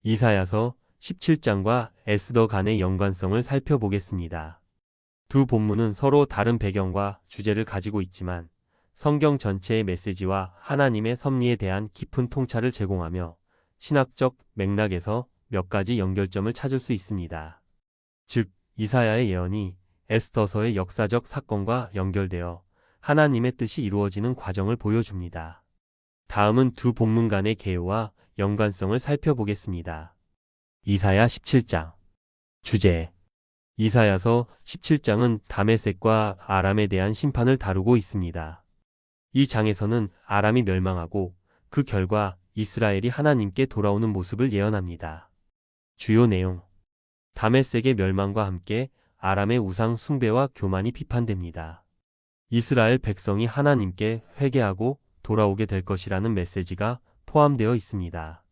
이사야서 17장과 에스더 간의 연관성을 살펴보겠습니다. 두 본문은 서로 다른 배경과 주제를 가지고 있지만 성경 전체의 메시지와 하나님의 섭리에 대한 깊은 통찰을 제공하며 신학적 맥락에서 몇 가지 연결점을 찾을 수 있습니다. 즉, 이사야의 예언이 에스더서의 역사적 사건과 연결되어 하나님의 뜻이 이루어지는 과정을 보여줍니다. 다음은 두 본문 간의 개요와 연관성을 살펴보겠습니다. 이사야 17장 주제. 이사야서 17장은 다메섹과 아람에 대한 심판을 다루고 있습니다. 이 장에서는 아람이 멸망하고 그 결과 이스라엘이 하나님께 돌아오는 모습을 예언합니다. 주요 내용. 다메섹의 멸망과 함께 아람의 우상 숭배와 교만이 비판됩니다. 이스라엘 백성이 하나님께 회개하고 돌아오게 될 것이라는 메시지가 포함되어 있습니다.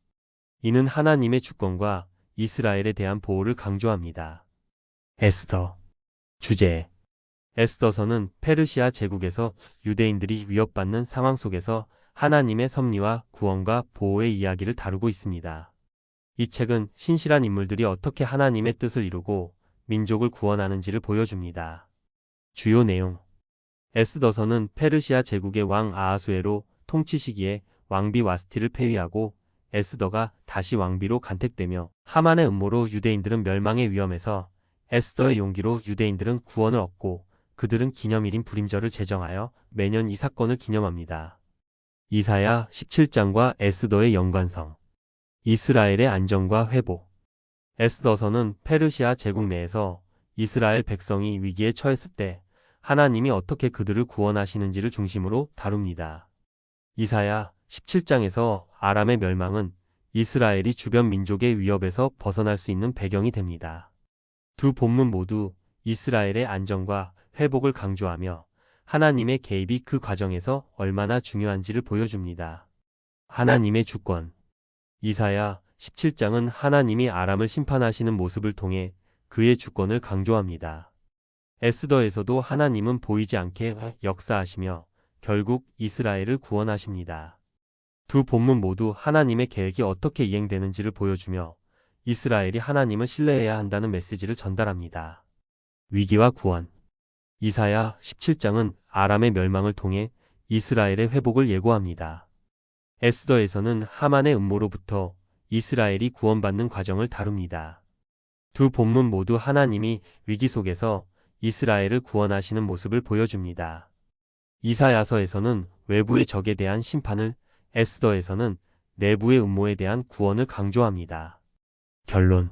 이는 하나님의 주권과 이스라엘에 대한 보호를 강조합니다. 에스더 주제. 에스더서는 페르시아 제국에서 유대인들이 위협받는 상황 속에서 하나님의 섭리와 구원과 보호의 이야기를 다루고 있습니다. 이 책은 신실한 인물들이 어떻게 하나님의 뜻을 이루고 민족을 구원하는지를 보여줍니다. 주요 내용. 에스더서는 페르시아 제국의 왕 아하수에로 통치 시기에 왕비 와스티를 폐위하고 에스더가 다시 왕비로 간택되며 하만의 음모로 유대인들은 멸망의 위험에서 에스더의 용기로 유대인들은 구원을 얻고 그들은 기념일인 불임절을 제정하여 매년 이 사건을 기념합니다. 이사야 17장과 에스더의 연관성. 이스라엘의 안정과 회복. 에스더서는 페르시아 제국 내에서 이스라엘 백성이 위기에 처했을 때 하나님이 어떻게 그들을 구원하시는지를 중심으로 다룹니다. 이사야 17장에서 아람의 멸망은 이스라엘이 주변 민족의 위협에서 벗어날 수 있는 배경이 됩니다. 두 본문 모두 이스라엘의 안정과 회복을 강조하며 하나님의 개입이 그 과정에서 얼마나 중요한지를 보여줍니다. 하나님의 주권. 이사야 17장은 하나님이 아람을 심판하시는 모습을 통해 그의 주권을 강조합니다. 에스더에서도 하나님은 보이지 않게 역사하시며 결국 이스라엘을 구원하십니다. 두 본문 모두 하나님의 계획이 어떻게 이행되는지를 보여주며 이스라엘이 하나님을 신뢰해야 한다는 메시지를 전달합니다. 위기와 구원. 이사야 17장은 아람의 멸망을 통해 이스라엘의 회복을 예고합니다. 에스더에서는 하만의 음모로부터 이스라엘이 구원받는 과정을 다룹니다. 두 본문 모두 하나님이 위기 속에서 이스라엘을 구원하시는 모습을 보여줍니다. 이사야서에서는 외부의 적에 대한 심판을, 에스더에서는 내부의 음모에 대한 구원을 강조합니다. 결론.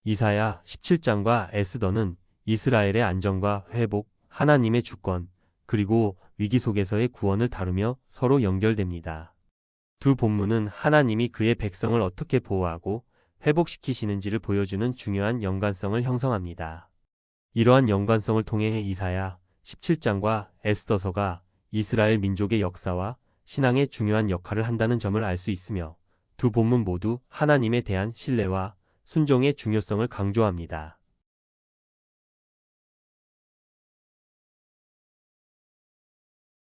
이사야 17장과 에스더는 이스라엘의 안정과 회복, 하나님의 주권, 그리고 위기 속에서의 구원을 다루며 서로 연결됩니다. 두 본문은 하나님이 그의 백성을 어떻게 보호하고 회복시키시는지를 보여주는 중요한 연관성을 형성합니다. 이러한 연관성을 통해 이사야 17장과 에스더서가 이스라엘 민족의 역사와 신앙의 중요한 역할을 한다는 점을 알 수 있으며 두 본문 모두 하나님에 대한 신뢰와 순종의 중요성을 강조합니다.